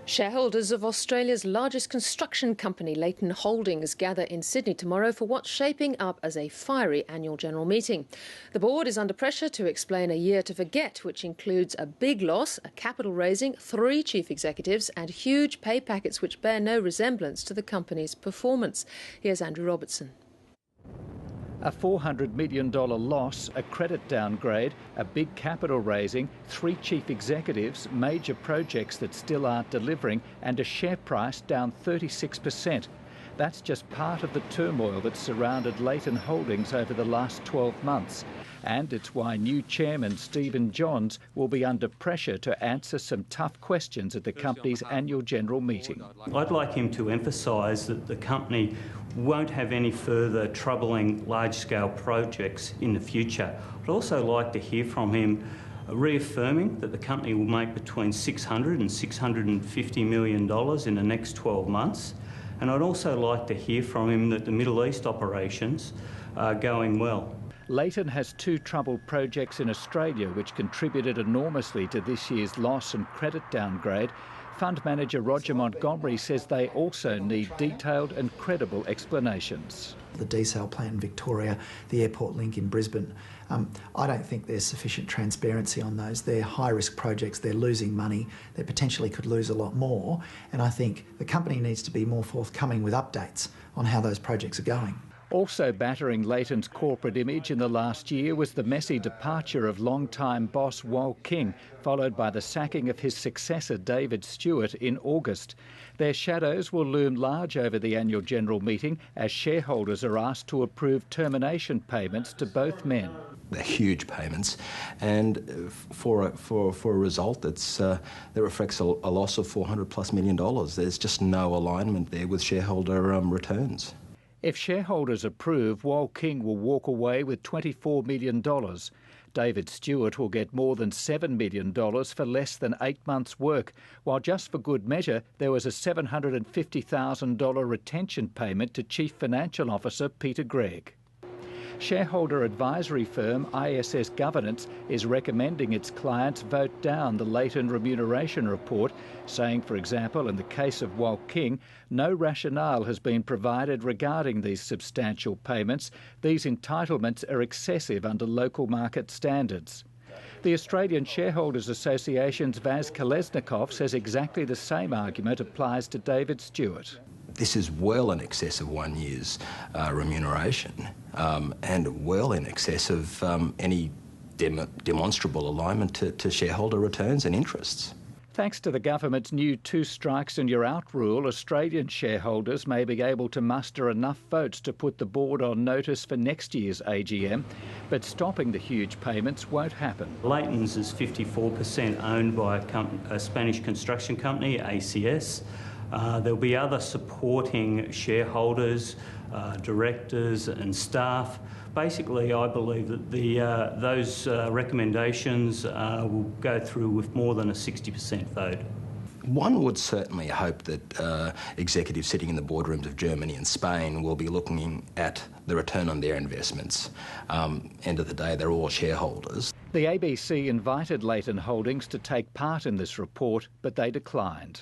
Shareholders of Australia's largest construction company, Leighton Holdings, gather in Sydney tomorrow for what's shaping up as a fiery annual general meeting. The board is under pressure to explain a year to forget, which includes a big loss, a capital raising, 3 chief executives and huge pay packets which bear no resemblance to the company's performance. Here's Andrew Robertson. A $400 million loss, a credit downgrade, a big capital raising, 3 chief executives, major projects that still aren't delivering, and a share price down 36%. That's just part of the turmoil that surrounded Leighton Holdings over the last 12 months. And it's why new chairman Stephen Johns will be under pressure to answer some tough questions at the company's annual general meeting. I'd like him to emphasise that the company won't have any further troubling large-scale projects in the future. I'd also like to hear from him reaffirming that the company will make between $600 and $650 million in the next 12 months. And I'd also like to hear from him that the Middle East operations are going well. Leighton has 2 troubled projects in Australia which contributed enormously to this year's loss and credit downgrade. Fund manager Roger Montgomery says they also need detailed and credible explanations. The desal plant in Victoria, the airport link in Brisbane, I don't think there's sufficient transparency on those. They're high-risk projects, they're losing money, they potentially could lose a lot more, and I think the company needs to be more forthcoming with updates on how those projects are going. Also battering Leighton's corporate image in the last year was the messy departure of long-time boss Wal King, followed by the sacking of his successor David Stewart in August. Their shadows will loom large over the annual general meeting as shareholders are asked to approve termination payments to both men. They're huge payments, and for a result that reflects a loss of $400+ million. There's just no alignment there with shareholder returns. If shareholders approve, Wal King will walk away with $24 million. David Stewart will get more than $7 million for less than 8 months' work, while just for good measure there was a $750,000 retention payment to Chief Financial Officer Peter Gregg. Shareholder advisory firm ISS Governance is recommending its clients vote down the Leighton remuneration report, saying, for example, in the case of Wal King, no rationale has been provided regarding these substantial payments. These entitlements are excessive under local market standards. The Australian Shareholders Association's Vaz Kolesnikov says exactly the same argument applies to David Stewart. This is well in excess of 1 year's remuneration and well in excess of any demonstrable alignment to shareholder returns and interests. Thanks to the government's new 2 strikes and you're out rule, Australian shareholders may be able to muster enough votes to put the board on notice for next year's AGM, but stopping the huge payments won't happen. Leighton's is 54% owned by a Spanish construction company, ACS. There'll be other supporting shareholders, directors and staff. Basically, I believe that those recommendations will go through with more than a 60% vote. One would certainly hope that executives sitting in the boardrooms of Germany and Spain will be looking at the return on their investments. End of the day, they're all shareholders. The ABC invited Leighton Holdings to take part in this report, but they declined.